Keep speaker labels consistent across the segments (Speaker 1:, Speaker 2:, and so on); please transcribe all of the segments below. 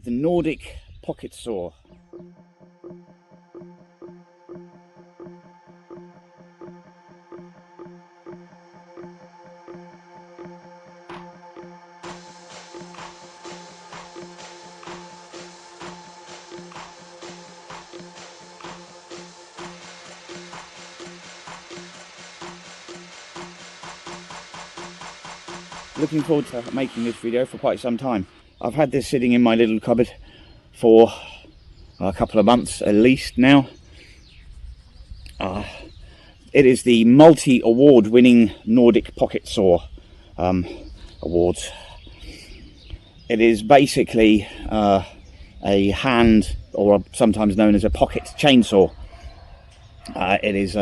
Speaker 1: the Nordic Pocket Saw. Looking forward to making this video for quite some time. I've had this sitting in my little cupboard for a couple of months at least now. It is the multi-award winning Nordic Pocket Saw awards. It is basically a hand, or sometimes known as a pocket chainsaw. It is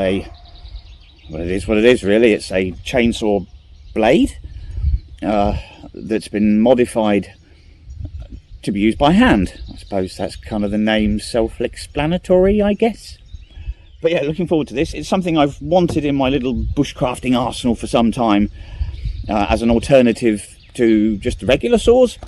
Speaker 1: what it is really. It's a chainsaw blade that's been modified to be used by hand. I suppose that's kind of the name self-explanatory, I guess. But yeah, looking forward to this. It's something I've wanted in my little bushcrafting arsenal for some time, as an alternative to just regular saws.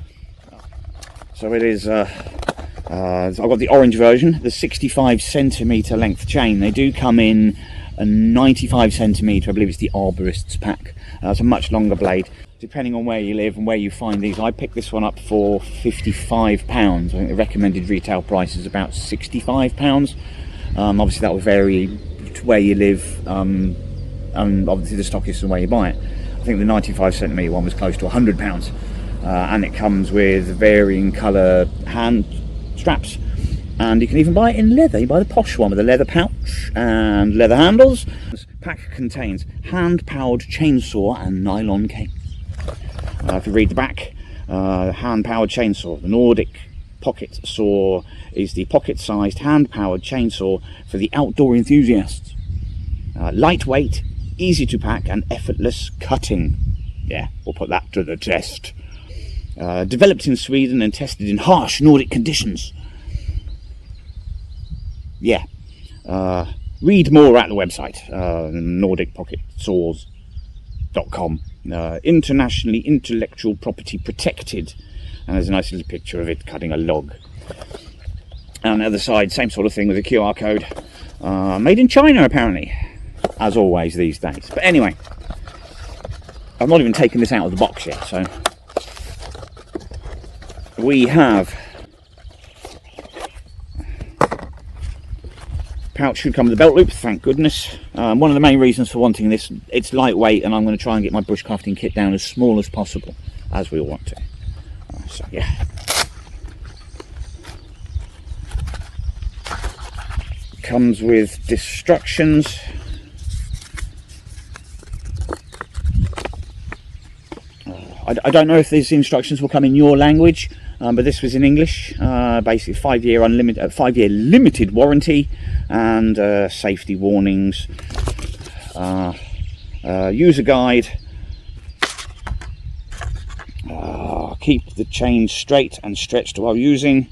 Speaker 1: So it is, I've got the orange version, the 65cm length chain. They do come in a 95cm, I believe it's the Arborist's pack. It's a much longer blade. Depending on where you live and where you find these, I picked this one up for £55. I think the recommended retail price is about £65. Obviously that will vary to where you live, and obviously the stockist and where you buy it. I think the 95cm one was close to £100, and it comes with varying colour hand straps, and you can even buy it in leather. You buy the posh one with a leather pouch and leather handles. This pack contains hand-powered chainsaw and nylon cane. If you read the back, hand-powered chainsaw. The Nordic Pocket Saw is the pocket-sized hand-powered chainsaw for the outdoor enthusiasts. Lightweight, easy to pack, and effortless cutting. Yeah, we'll put that to the test. Developed in Sweden and tested in harsh Nordic conditions. Yeah. Read more at the website, nordicpocketsaws.com. Internationally intellectual property protected, and there's a nice little picture of it cutting a log. And on the other side, same sort of thing with a QR code. Made in China, apparently, as always these days. But anyway, I've not even taken this out of the box yet. So we have pouch should come with a belt loop, thank goodness. One of the main reasons for wanting this, it's lightweight, and I'm going to try and get my bushcrafting kit down as small as possible, as we all want to. So yeah. Comes with instructions. I don't know if these instructions will come in your language, but this was in English. Basically, 5-year limited warranty, and safety warnings, user guide. Keep the chain straight and stretched while using.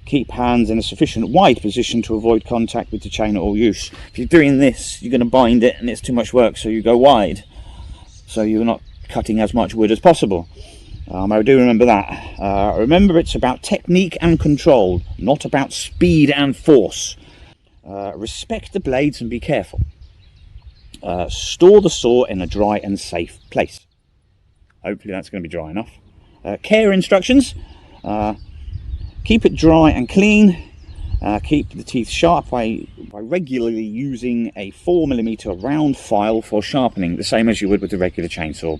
Speaker 1: Keep hands in a sufficient wide position to avoid contact with the chain at all use. If you're doing this, you're going to bind it and it's too much work, so you go wide, so you're not cutting as much wood as possible. I do remember that. Remember, it's about technique and control, not about speed and force. Respect the blades and be careful. Store the saw in a dry and safe place. Hopefully that's going to be dry enough. Care instructions. Keep it dry and clean. Keep the teeth sharp by regularly using a 4mm round file for sharpening, the same as you would with the regular chainsaw.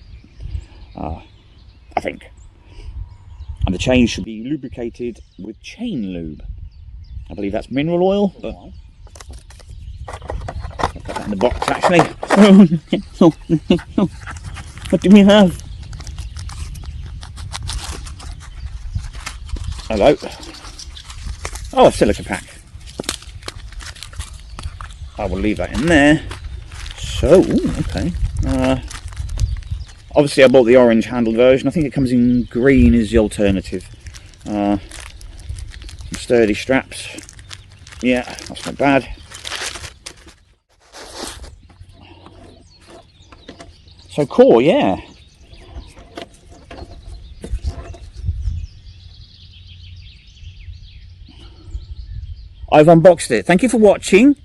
Speaker 1: I think. And the chain should be lubricated with chain lube. I believe that's mineral oil, but I'll put that in the box actually. What do we have? Hello. Oh, a silica pack. I will leave that in there. So, okay. Obviously I bought the orange handled version. I think it comes in green is the alternative. Some sturdy straps. Yeah, that's not bad. So core, yeah. I've unboxed it. Thank you for watching.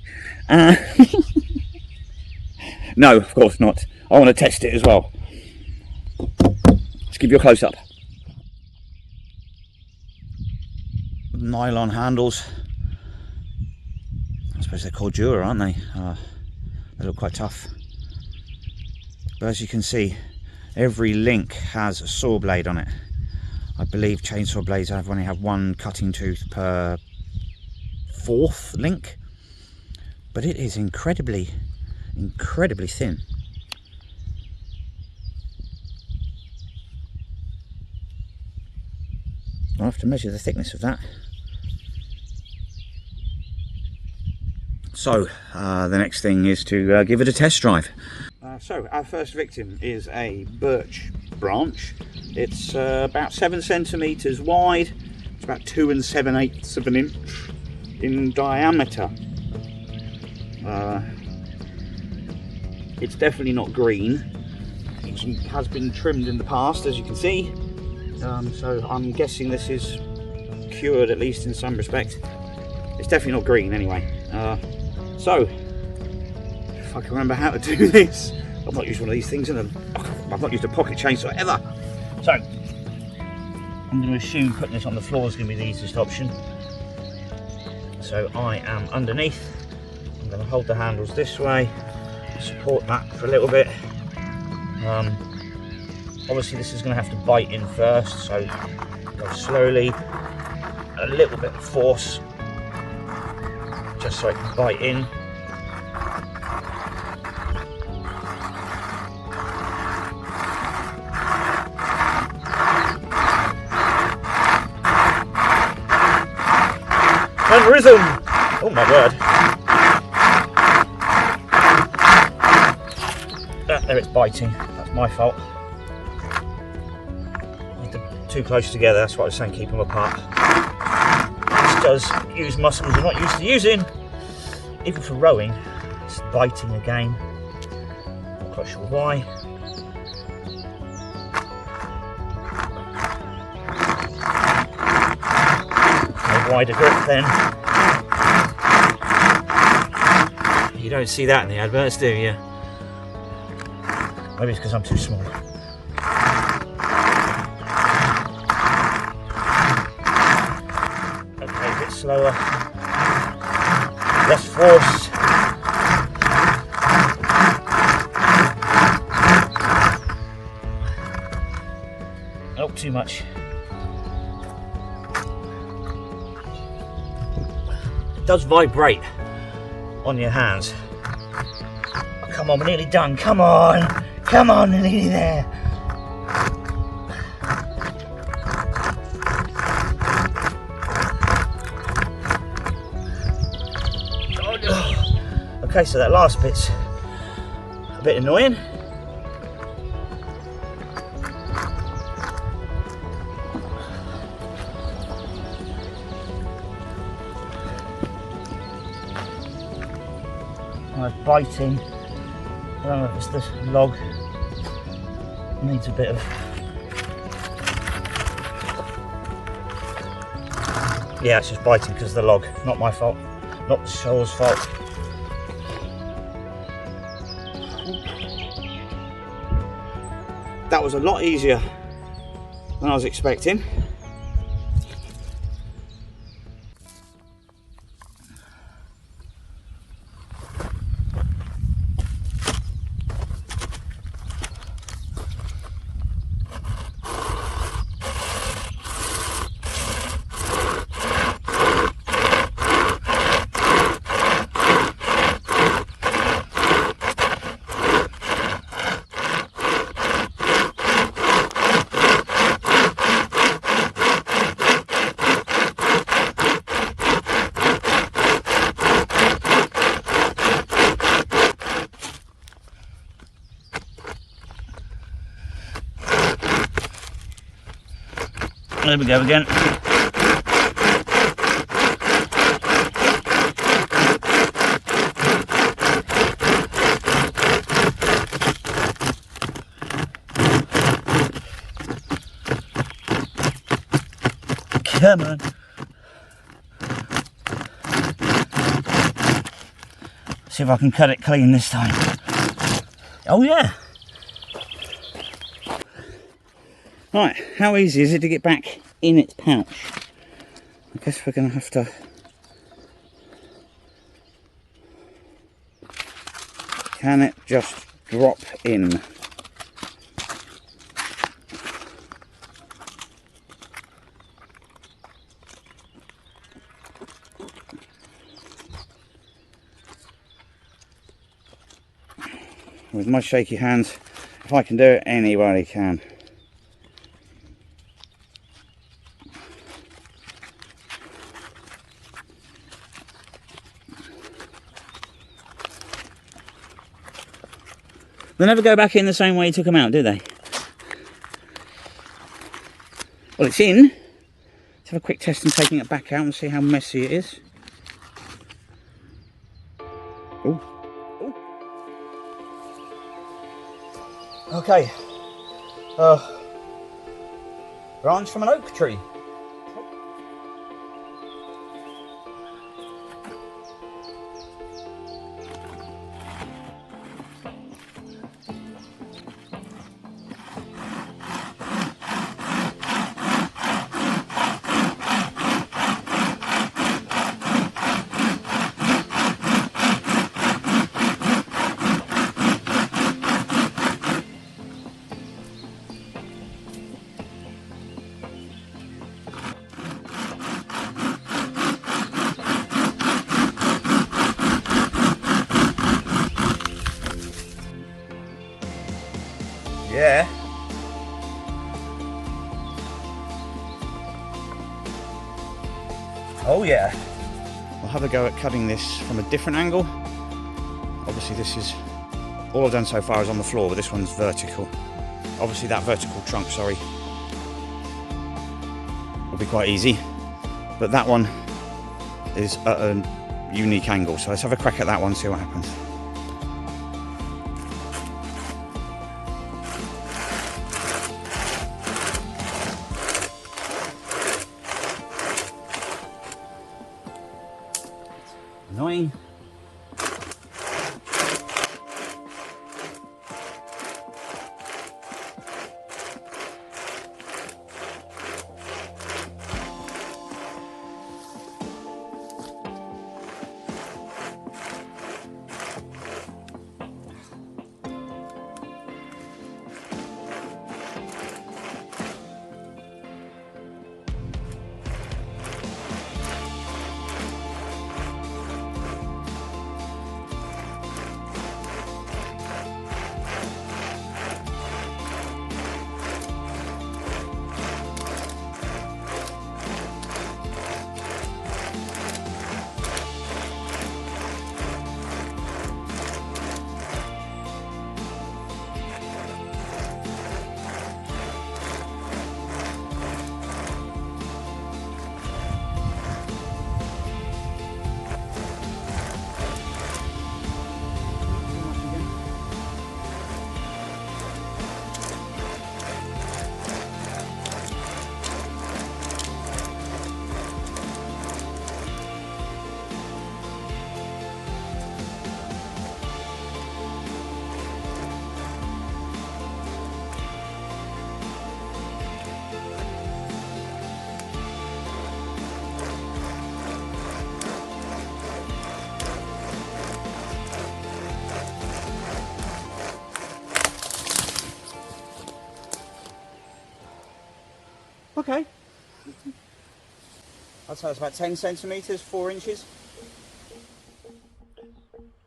Speaker 1: No, of course not. I want to test it as well. Let's give you a close-up. Nylon handles. I suppose they're called Dura, aren't they? They look quite tough. But as you can see, every link has a saw blade on it. I believe chainsaw blades only have one cutting tooth per 4th link. But it is incredibly thin. I'll have to measure the thickness of that. So the next thing is to give it a test drive. So our first victim is a birch branch. It's about 7 centimeters wide. It's about 2 7/8 of an inch in diameter. It's definitely not green. It has been trimmed in the past, as you can see. So I'm guessing this is cured, at least in some respect. It's definitely not green anyway. So if I can remember how to do this. I've not used one of these things I've not used a pocket chainsaw ever. So I'm going to assume putting this on the floor is going to be the easiest option. So I am underneath. I'm going to hold the handles this way, support that for a little bit. Obviously this is going to have to bite in first, so go slowly, a little bit of force, just so it can bite in. And rhythm! Oh my word! There it's biting. That's my fault. Too close together. That's what I was saying. Keep them apart. This does use muscles you're not used to using, even for rowing. It's biting again. Not quite sure why. A wider grip then. You don't see that in the adverts, do you? Maybe it's because I'm too small. Okay, a bit slower. Less force. Oh, too much. It does vibrate on your hands. Oh, come on, we're nearly done. Come on. Come on, we're nearly there. Okay, so that last bit's a bit annoying. Biting. I don't know if it's this log. Needs a bit of. Yeah, it's just biting because of the log. Not my fault. Not the saw's fault. That was a lot easier than I was expecting. There we go again. Come on. See if I can cut it clean this time. Oh yeah. Right, how easy is it to get back in its pouch? I guess we're going to have to... Can it just drop in? With my shaky hands, if I can do it, anybody can. They never go back in the same way you took them out, do they? Well, it's in. Let's have a quick test in taking it back out and see how messy it is. Ooh. Ooh. Okay. Branch from an oak tree. Yeah. Oh yeah. I'll have a go at cutting this from a different angle. Obviously this is, all I've done so far is on the floor, but this one's vertical. Obviously that vertical trunk, sorry, will be quite easy. But that one is at a unique angle. So let's have a crack at that one, see what happens. Annoying. Okay. I'd say it's about 10 centimetres, 4 inches.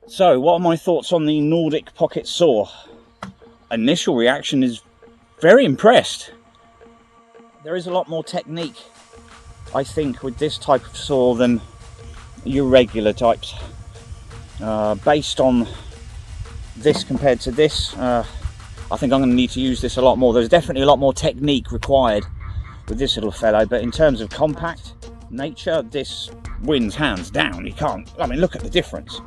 Speaker 1: So, what are my thoughts on the Nordic Pocket Saw? Initial reaction is very impressed. There is a lot more technique, I think, with this type of saw than your regular types. Based on this compared to this, I think I'm going to need to use this a lot more. There's definitely a lot more technique required with this little fellow, but in terms of compact nature, this wins hands down. You can't, I mean, look at the difference.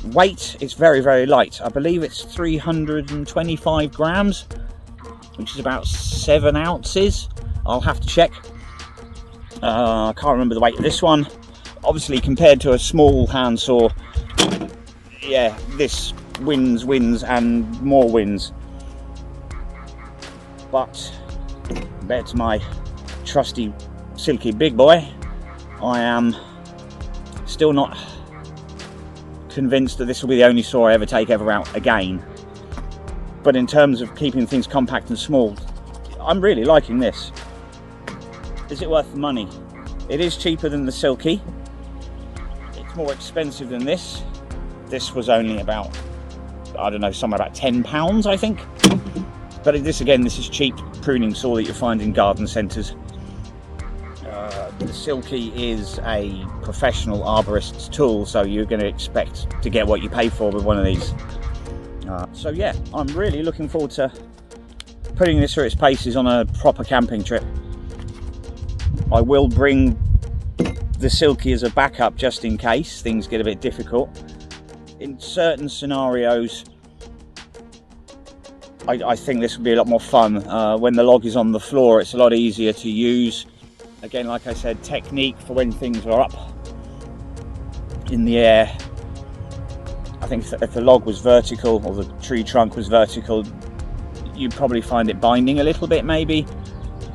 Speaker 1: Weight, it's very, very light. I believe it's 325 grams, which is about 7 ounces. I'll have to check. I can't remember the weight of this one. Obviously, compared to a small handsaw, yeah, this wins and more wins. But compared to my trusty silky big boy, I am still not convinced that this will be the only saw I ever take ever out again. But in terms of keeping things compact and small, I'm really liking this. Is it worth the money? It is cheaper than the silky. It's more expensive than this. This was only about, I don't know, somewhere about £10, I think. But this, again, this is cheap pruning saw that you find in garden centres. The silky is a professional arborist's tool, so you're going to expect to get what you pay for with one of these. So yeah, I'm really looking forward to putting this through its paces on a proper camping trip. I will bring the silky as a backup just in case things get a bit difficult. In certain scenarios, I think this will be a lot more fun. When the log is on the floor, it's a lot easier to use. Again, like I said, technique for when things are up in the air. I think if the log was vertical or the tree trunk was vertical, you'd probably find it binding a little bit maybe.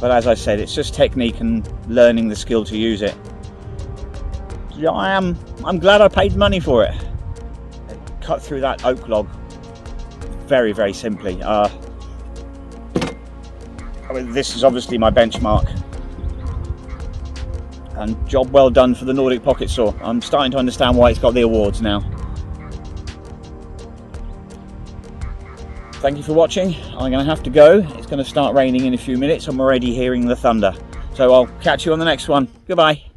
Speaker 1: But as I said, it's just technique and learning the skill to use it. Yeah, I'm glad I paid money for it. Cut through that oak log very, very simply. I mean, this is obviously my benchmark. And job well done for the Nordic Pocket Saw. I'm starting to understand why it's got the awards now. Thank you for watching. I'm going to have to go. It's going to start raining in a few minutes. I'm already hearing the thunder. So I'll catch you on the next one. Goodbye.